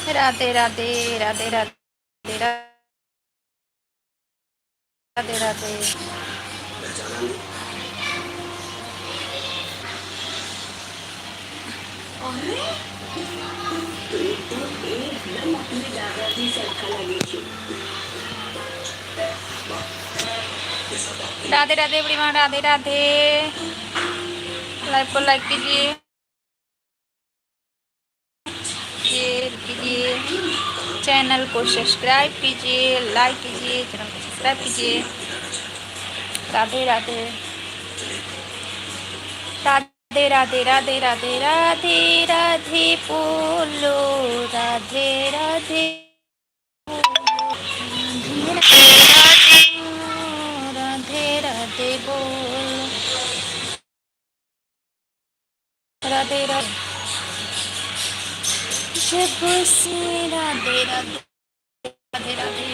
Radhe Radhe Radhe Radhe Radhe Radhe. Radhe Radhe everyone, Radhe Radhe. Live को like कीजिए, channel को सब्सक्राइब कीजिए, लाइक कीजिए, चैनल को सब्सक्राइब कीजिए। राधे राधे राधे राधे राधे राधे राधे राधे बोलो, राधे राधे राधे राधे बोलो, राधे राधे जब से राधे राधे राधे राधे।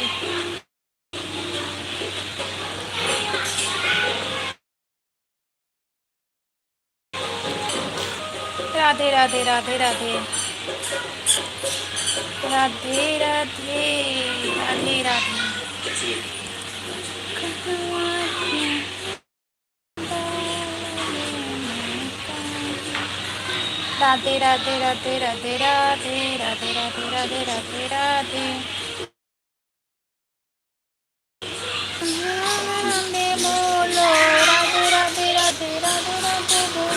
राधे राधे राधे राधे राधे राधे राधे राधे। राधे राधे राधे राधे राधे राधे राधे राधे राधे राधे। बोलो राधे राधे राधे राधे राधे बोलो,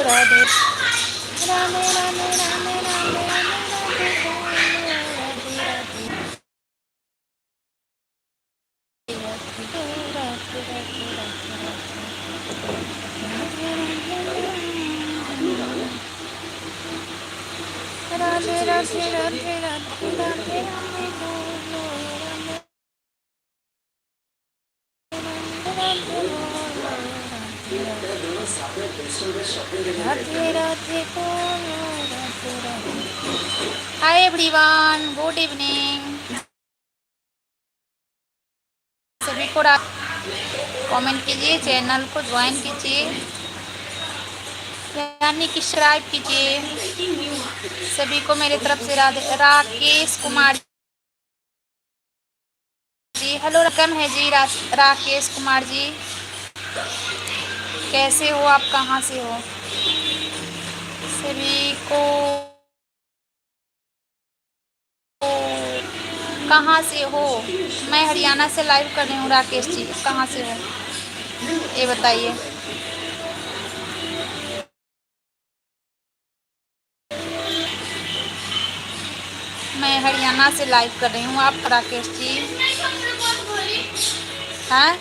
राधे राधे राधे राधे राधे राधे राधे राधे राधे राधे बोलो, राधे राधे बोलो, Radhe Radhe. Hi everyone, good evening. सभी को कमेंट कीजिए, चैनल को ज्वाइन कीजिए, यानी कि सब्सक्राइब कीजिए। सभी को मेरी तरफ से राकेश कुमार जी, हेलो रकम है जी। राकेश कुमार जी, कैसे हो आप, कहाँ से हो? सभी को कहाँ से हो? मैं हरियाणा से लाइव कर रही हूँ। राकेश जी कहाँ से हो ये बताइए। मैं हरियाणा से लाइव कर रही हूँ। आप राकेश जी हैं?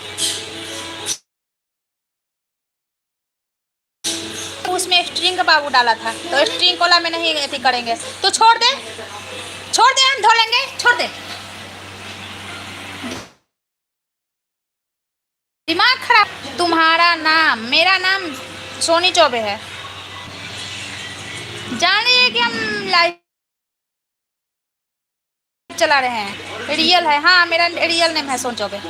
उसमें स्ट्रिंग का बाबू डाला था, तो स्ट्रिंग कोला में नहीं ऐसे करेंगे तो छोड़ दे, हम धो लेंगे, छोड़ दे। दिमाग खराब। तुम्हारा नाम, मेरा नाम सोनी चौबे है। जान रही है कि हम लाइव चला रहे हैं, रियल है। हाँ, मेरा रियल नेम है सोनी चौबे।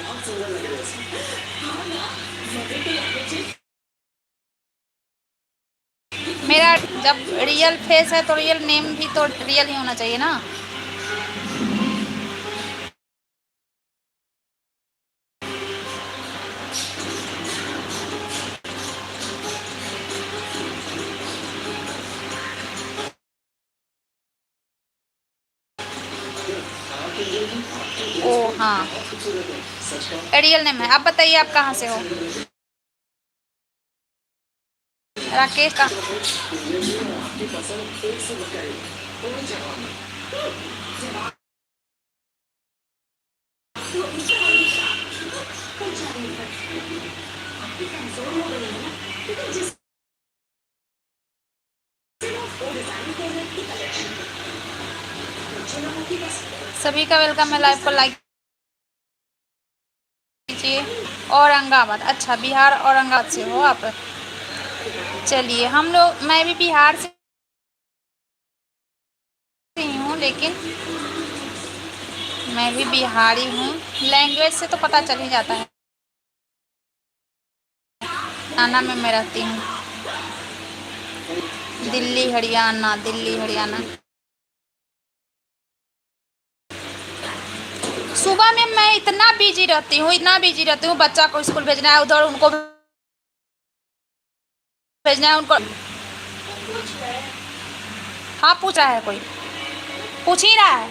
मेरा जब रियल फेस है तो रियल नेम भी तो रियल ही होना चाहिए ना। ओ हाँ, रियल नेम है। आप बताइए आप कहाँ से हो? राकेश का सभी का वेलकम है। लाइव को लाइक कीजिए। औरंगाबाद, अच्छा बिहार औरंगाबाद से हो आप। चलिए हम लोग, मैं भी बिहार से ही हूँ, लेकिन मैं भी बिहारी हूँ। लैंग्वेज से तो पता चल ही जाता है। आना में मैं रहती हूँ। दिल्ली हरियाणा, दिल्ली हरियाणा। सुबह में मैं इतना बिजी रहती हूँ, इतना बिजी रहती हूँ, बच्चा को स्कूल भेजना है, उधर उनको भेजना है, उनको। हाँ पूछ रहा है कोई, पूछ ही रहा है,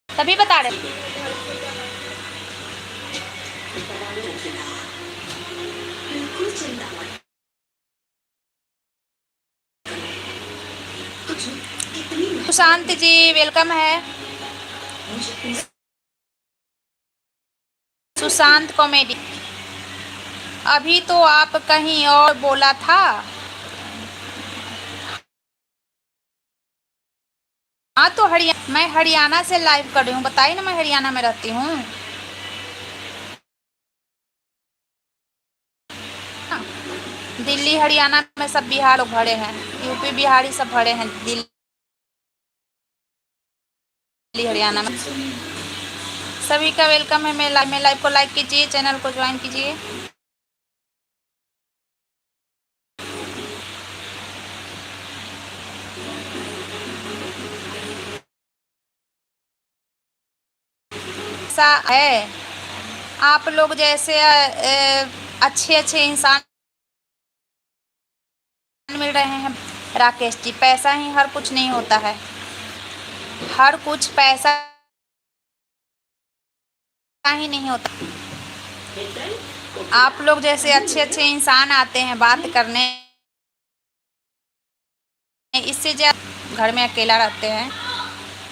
तभी बता रहे। सुशांत जी वेलकम है। सुशांत कॉमेडी। अभी तो आप कहीं और बोला था। हाँ तो मैं हरियाणा से लाइव कर रही हूँ, बताइए ना, मैं हरियाणा में रहती हूँ। दिल्ली हरियाणा में सब बिहार लोग भरे हैं, यूपी बिहारी सब भरे हैं दिल्ली हरियाणा में। सभी का वेलकम है। मैं लाइव को लाइक कीजिए, चैनल को ज्वाइन कीजिए। ऐसा है, आप लोग जैसे अच्छे अच्छे इंसान मिल रहे हैं राकेश जी। पैसा ही हर कुछ नहीं होता है, हर कुछ पैसा ही नहीं होता। आप लोग जैसे अच्छे अच्छे इंसान आते हैं बात करने, इससे ज्यादा घर में अकेला रहते हैं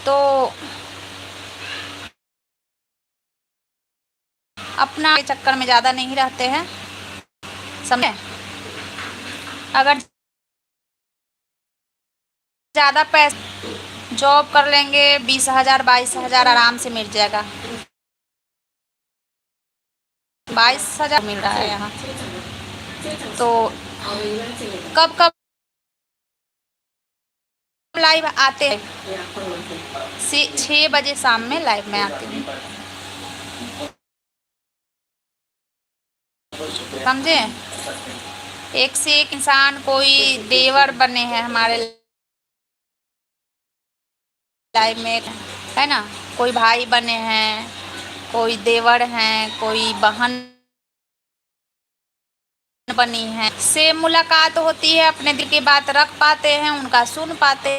तो अपना के चक्कर में ज़्यादा नहीं रहते हैं, समझे। अगर ज़्यादा पैसा जॉब कर लेंगे 20,000 22,000 आराम से मिल जाएगा। 22,000 मिल रहा है यहाँ तो। कब कब लाइव आते हैं? 6 बजे शाम में लाइव में आती हूँ, समझे। एक से एक इंसान, कोई देवर बने हैं हमारे लाइव में, है ना, कोई भाई बने हैं, कोई देवर हैं, कोई बहन बनी है, से मुलाकात होती है, अपने दिल की बात रख पाते हैं, उनका सुन पाते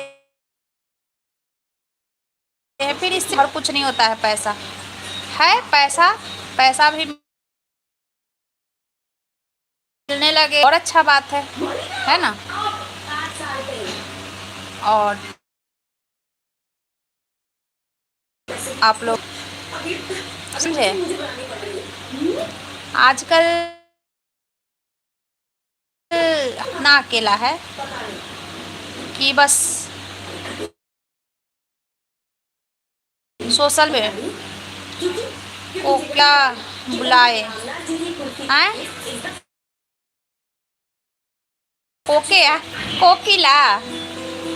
हैं। फिर इससे और कुछ नहीं होता है। पैसा है, पैसा पैसा भी मिलने लगे और अच्छा बात है ना। और आप लोग समझे, आजकल इतना अकेला है कि बस सोशल में को क्या बुलाए हैं, कोके कोकिला,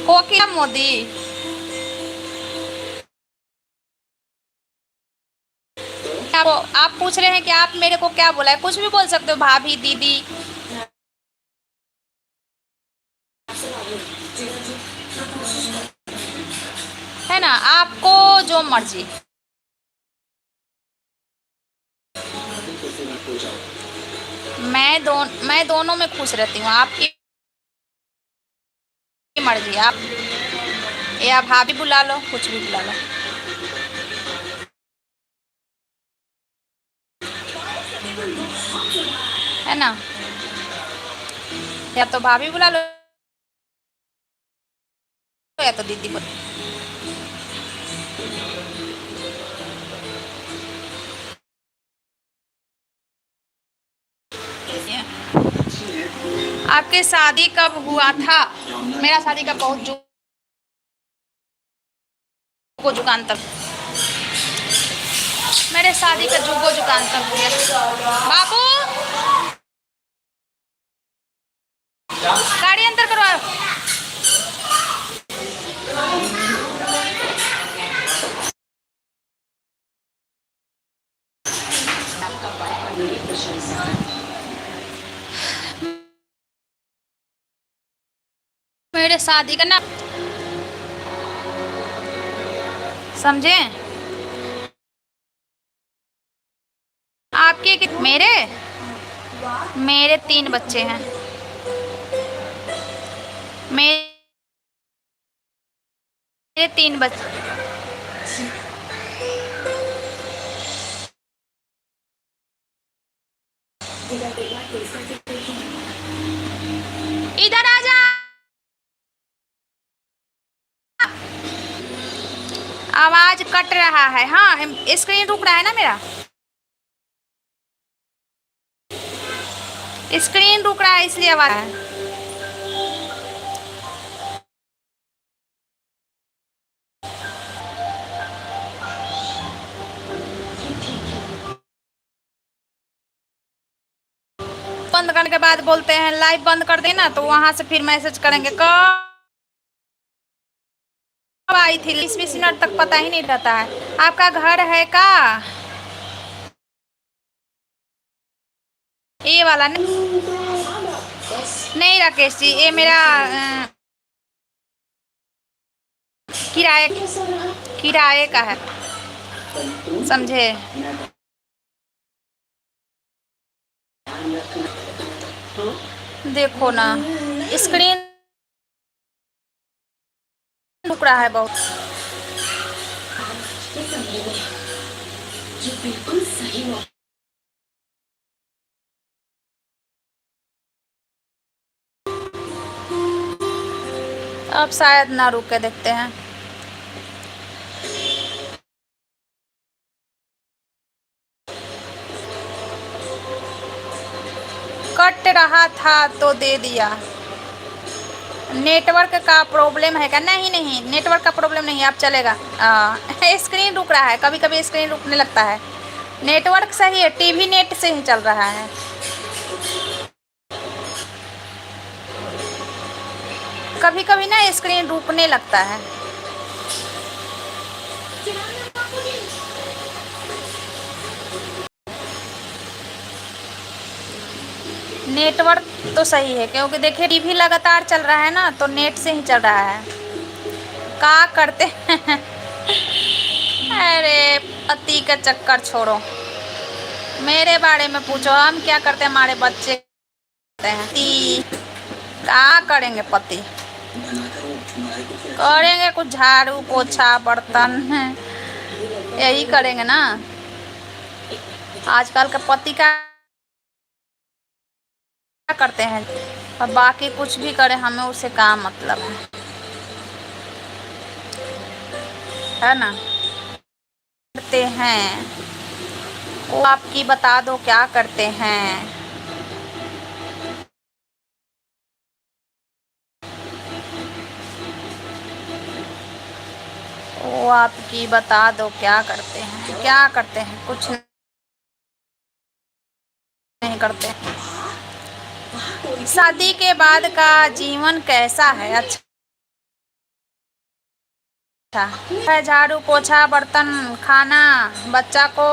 कोकिला मोदी। आप पूछ रहे हैं कि आप मेरे को क्या बोला है, कुछ भी बोल सकते हो, भाभी दीदी, है ना, आपको जो मर्जी। मैं दोनों में खुश रहती हूँ, आपकी मर्जी। आप या भाभी बुला लो, कुछ भी बुला लो, है ना, या तो भाभी बुला लो या तो दीदी बुला। आपके शादी कब हुआ था? मेरा शादी का बहुत जुगो जुगान तक, मेरे शादी का जुगो जुगान तक हो गया। बाबू गाड़ी अंदर करवाओ। मेरे शादी का ना, समझे? आपके मेरे मेरे 3 बच्चे हैं। मेरे 3 बच्चे। इधर आ जा। आवाज कट रहा है। हाँ, स्क्रीन रुक रहा है ना मेरा, स्क्रीन रुक रहा है इसलिए आवाज है। बंद करने के बाद बोलते हैं लाइव बंद कर देना, तो वहां से फिर मैसेज करेंगे कब आई थी। 20-20 मिनट तक पता ही नहीं रहता है। आपका घर है का ये वाला? नहीं, नहीं राकेश जी, ये मेरा किराए किराए का है, समझे? देखो ना, स्क्रीन रुक रहा है बहुत। अब शायद ना रुके, देखते हैं। कट रहा था तो दे दिया। नेटवर्क का प्रॉब्लम है क्या? नहीं नहीं, नेटवर्क का प्रॉब्लम नहीं, आप चलेगा। स्क्रीन रुक रहा है, कभी कभी स्क्रीन रुकने लगता है। नेटवर्क सही है, टीवी नेट से ही चल रहा है। कभी कभी ना स्क्रीन रुकने लगता है। नेटवर्क तो सही है, क्योंकि देखिए टीवी लगातार चल रहा है ना, तो नेट से ही चल रहा है। क्या करते हैं? अरे पति का चक्कर छोड़ो, मेरे बारे में पूछो। हम क्या करते हैं, हमारे बच्चे करते हैं। क्या करेंगे पति? करेंगे कुछ झाड़ू पोछा बर्तन, यही करेंगे ना। आजकल के पति का करते हैं, और बाकी कुछ भी करे हमें उससे क्या मतलब है ना? करते हैं वो आपकी बता दो क्या करते हैं। वो आपकी बता दो क्या करते हैं। क्या करते हैं? कुछ नहीं करते। शादी के बाद का जीवन कैसा है? अच्छा है, झाड़ू पोछा बर्तन खाना, बच्चा को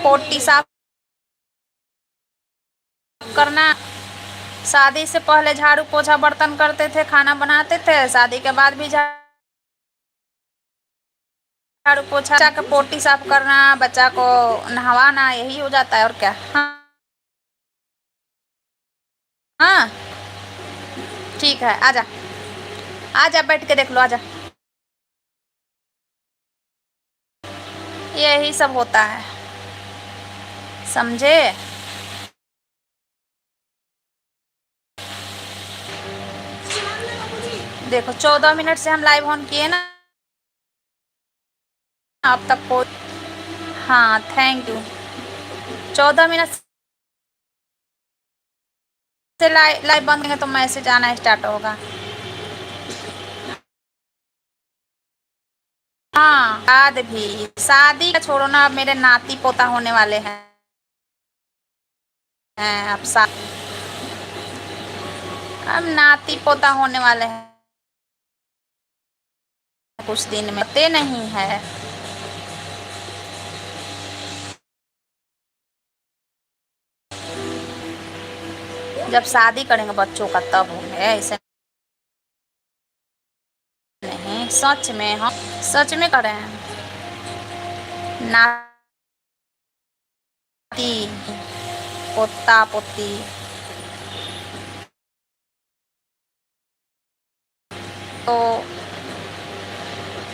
पोटी साफ करना। शादी से पहले झाड़ू पोछा बर्तन करते थे, खाना बनाते थे। शादी के बाद भी झाड़ू पोछा, बच्चा का पोटी साफ करना, बच्चा को नहवाना, यही हो जाता है और क्या। हाँ हाँ ठीक है, आजा आजा, बैठ के देख लो, आजा। यही सब होता है, समझे? देखो 14 मिनट से हम लाइव ऑन किए ना, अब तक कोई। हाँ थैंक यू। 14 मिनट से लाइव बंद करेंगे तो मैसेज आना स्टार्ट होगा। हाँ, बाद भी शादी का छोड़ो ना, अब मेरे नाती पोता होने वाले हैं। अब अब नाती पोता होने वाले हैं कुछ दिन में, पते नहीं है। जब शादी करेंगे बच्चों का तब होंगे, ऐसे सच में, हाँ सच में कर रहे हैं। नाती पोता पोती तो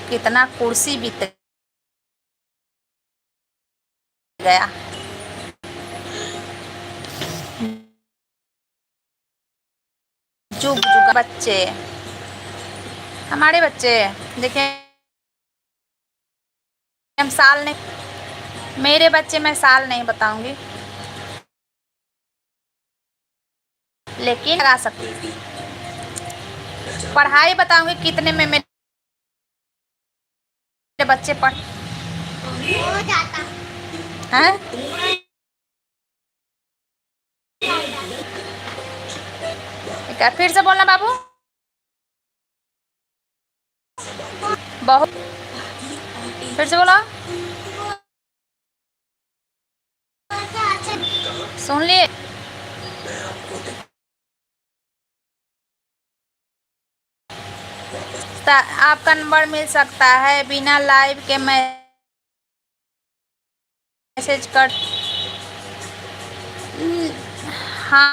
कितना कुर्सी बीत गया। जुग जुग बच्चे, हमारे बच्चे देखिए, हम साल नहीं, मेरे बच्चे मैं साल नहीं बताऊंगी, लेकिन लगा सकती, पढ़ाई बताऊंगी कितने में मेरे बच्चे पढ़ हैं। क्या फिर से बोलना बाबू? बहुत, फिर से बोला, सुन लिए? आपका नंबर मिल सकता है बिना लाइव के मैसेज कर। हाँ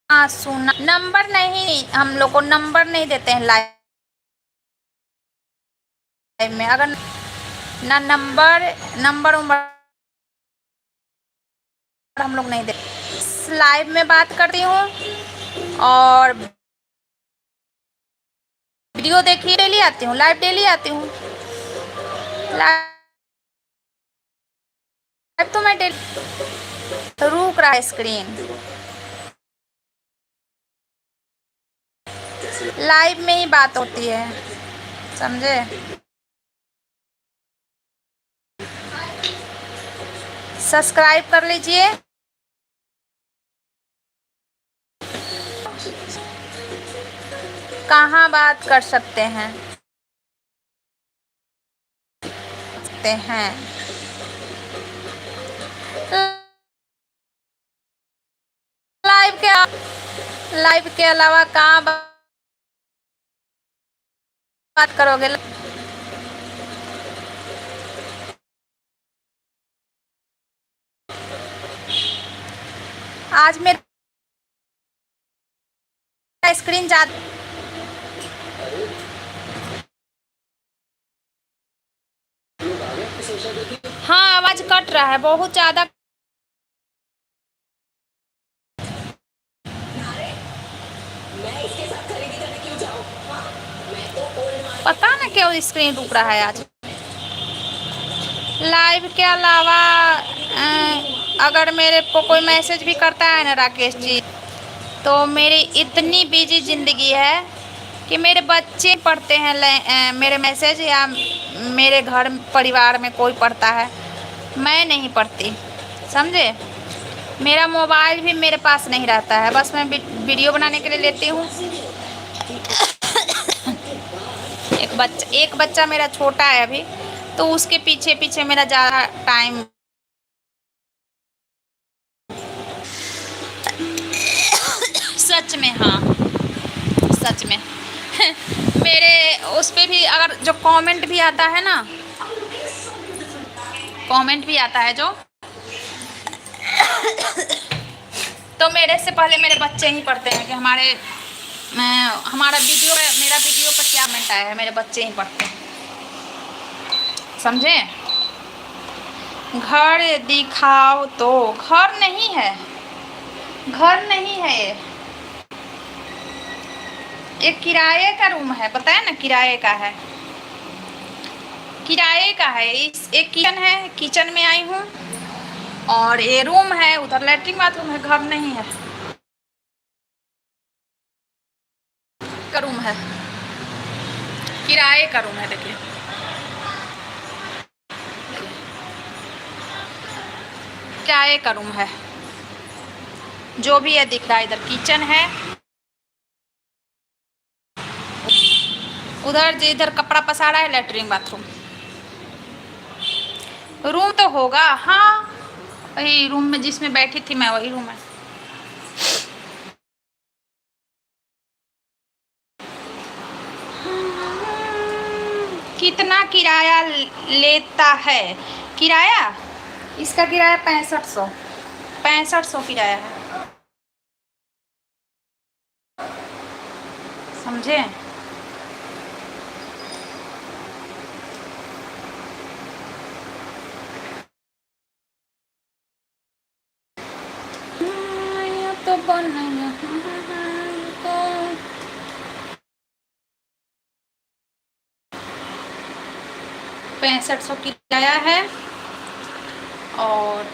हाँ सुना, नंबर नहीं, हम लोग को नंबर नहीं देते हैं लाइव में। अगर ना नंबर हम लोग नहीं देते। लाइव में बात करती हूँ और वीडियो देखिए, डेली आती हूँ लाइव, डेली आती हूँ लाइव तो मैं डेली। रुक रहा है स्क्रीन, लाइव में ही बात होती है, समझे? सब्सक्राइब कर लीजिए। कहाँ बात कर सकते हैं लाइव के अलावा कहाँ बात करोगे? आज मेरा स्क्रीन ज्यादा, हाँ आवाज कट रहा है बहुत ज्यादा। पता ना क्यों स्क्रीन रुक रहा है आज। लाइव के अलावा अगर मेरे को कोई मैसेज भी करता है ना राकेश जी, तो मेरी इतनी बिजी ज़िंदगी है कि मेरे बच्चे पढ़ते हैं मेरे मैसेज, या मेरे घर परिवार में कोई पढ़ता है, मैं नहीं पढ़ती, समझे? मेरा मोबाइल भी मेरे पास नहीं रहता है, बस मैं वीडियो बनाने के लिए लेती हूँ। एक बच्चा मेरा छोटा है अभी, तो उसके पीछे पीछे मेरा ज़्यादा टाइम। सच में, हाँ सच में। मेरे उस पे भी अगर जो कमेंट भी आता है ना, कमेंट भी आता है जो, तो मेरे से पहले मेरे बच्चे ही पढ़ते हैं कि हमारा वीडियो, मेरा वीडियो पर क्या कमेंट आया है, मेरे बच्चे ही पढ़ते हैं, समझे? घर दिखाओ, तो घर नहीं है, घर नहीं है, ये किराए का रूम है, पता है ना, किराए का है, किराए का है। एक किचन है, किचन में आई हूँ, और ये रूम है, उधर लैट्रिन बाथरूम है, घर नहीं है, का रूम है, किराए का रूम है। देखिए किराए का रूम है, जो भी है दिख रहा है। इधर किचन है, उधर जिधर कपड़ा पसारा है लैट्रिन बाथरूम। रूम तो होगा, हाँ वही रूम में जिसमें बैठी थी मैं, वही रूम है। कितना किराया लेता है? किराया इसका किराया 6500। 6500 किराया है, समझे? तो बना तो 6500 किराया है। और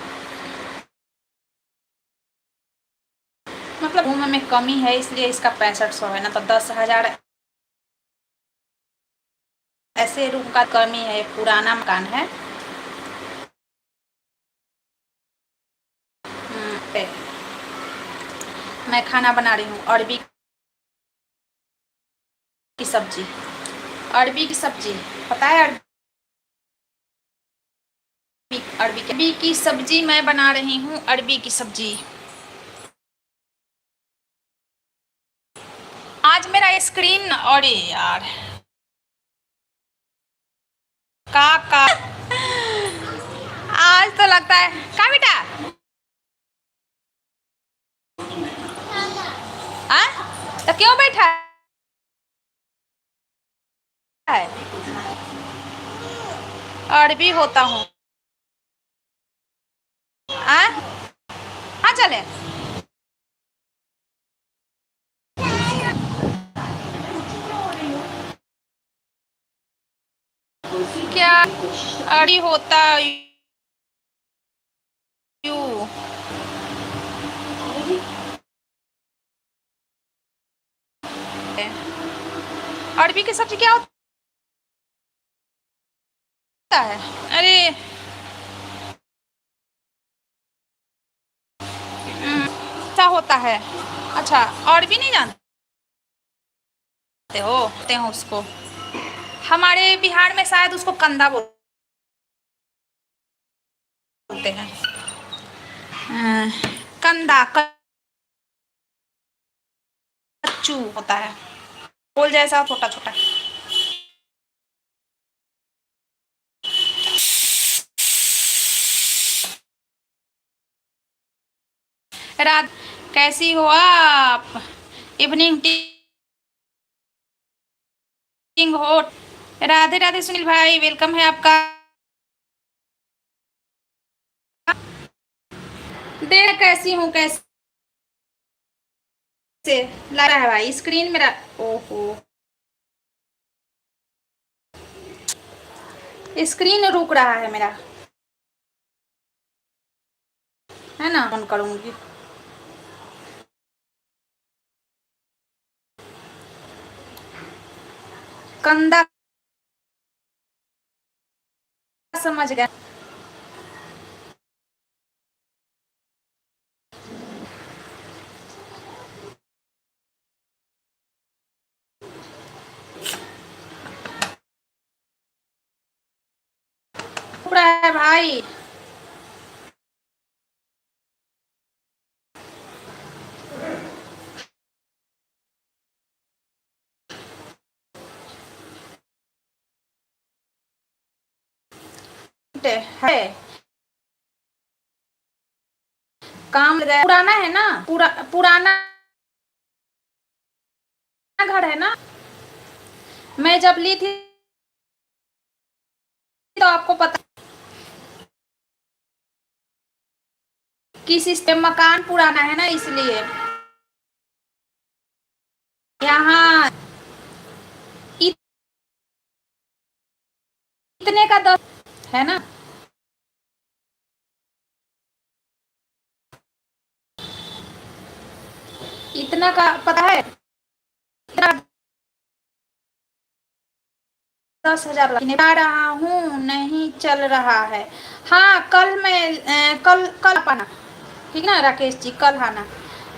मतलब रूम में कमी है इसलिए इसका 6500 है, ना तो 10,000 ऐसे रूम का कमी है। पुराना मकान है। मैं खाना बना रही हूँ, अरबी की सब्जी। अरबी की सब्जी पता है? अरबी की सब्जी मैं बना रही हूँ, अरबी की सब्जी। आज मेरा स्क्रीन, अरे यार का आज तो लगता है का बेटा तो क्यों बैठा है? अरबी होता हूँ। हाँ चले। क्या अरबी होता यू? अरबी की सब्जी क्या होता है? अरे क्या होता है? अच्छा, अरबी नहीं जानते हो उसको? हमारे बिहार में शायद उसको कंदा बोलते हैं। कंदा कच्चू होता है, गोल जैसा छोटा छोटा। रात कैसी हो आप? इवनिंग टीचिंग हो? राधे राधे सुनील भाई, वेलकम है आपका। देख कैसी हूँ, कैसे लग रहा है भाई स्क्रीन मेरा? ओहो, स्क्रीन रुक रहा है मेरा, है ना? ऑन करूंगी। कंदा समझ गया। रुक रहा है भाई। है काम गया, पुराना है ना, पुराना घर है ना। मैं जब ली थी तो आपको पता किस मकान पुराना है ना, इसलिए यहाँ इतने का 10 है ना। इतना का पता है? 10,000 आ रहा हूँ, नहीं चल रहा है। हाँ कल मैं कल पाना, ठीक ना राकेश जी? कल आना।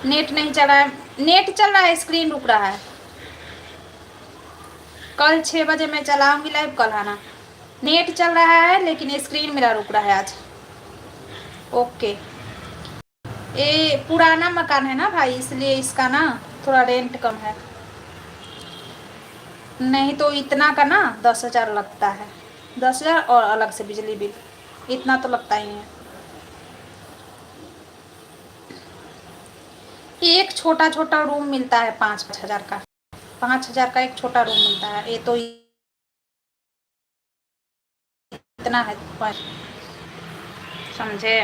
नेट नहीं चल रहा है, नेट चल रहा है, स्क्रीन रुक रहा है। कल 6 बजे मैं चलाऊंगी लाइव, कल आना। नेट चल रहा है लेकिन स्क्रीन मेरा रुक रहा है आज। ओके। ये पुराना मकान है ना भाई, इसलिए इसका ना थोड़ा रेंट कम है। नहीं तो इतना का ना 10,000 लगता है। 10,000 और अलग से बिजली बिल, इतना तो लगता ही है। एक छोटा छोटा रूम मिलता है 5,000 का। 5,000 का एक छोटा रूम मिलता है, ये तो इतना है पर, समझे।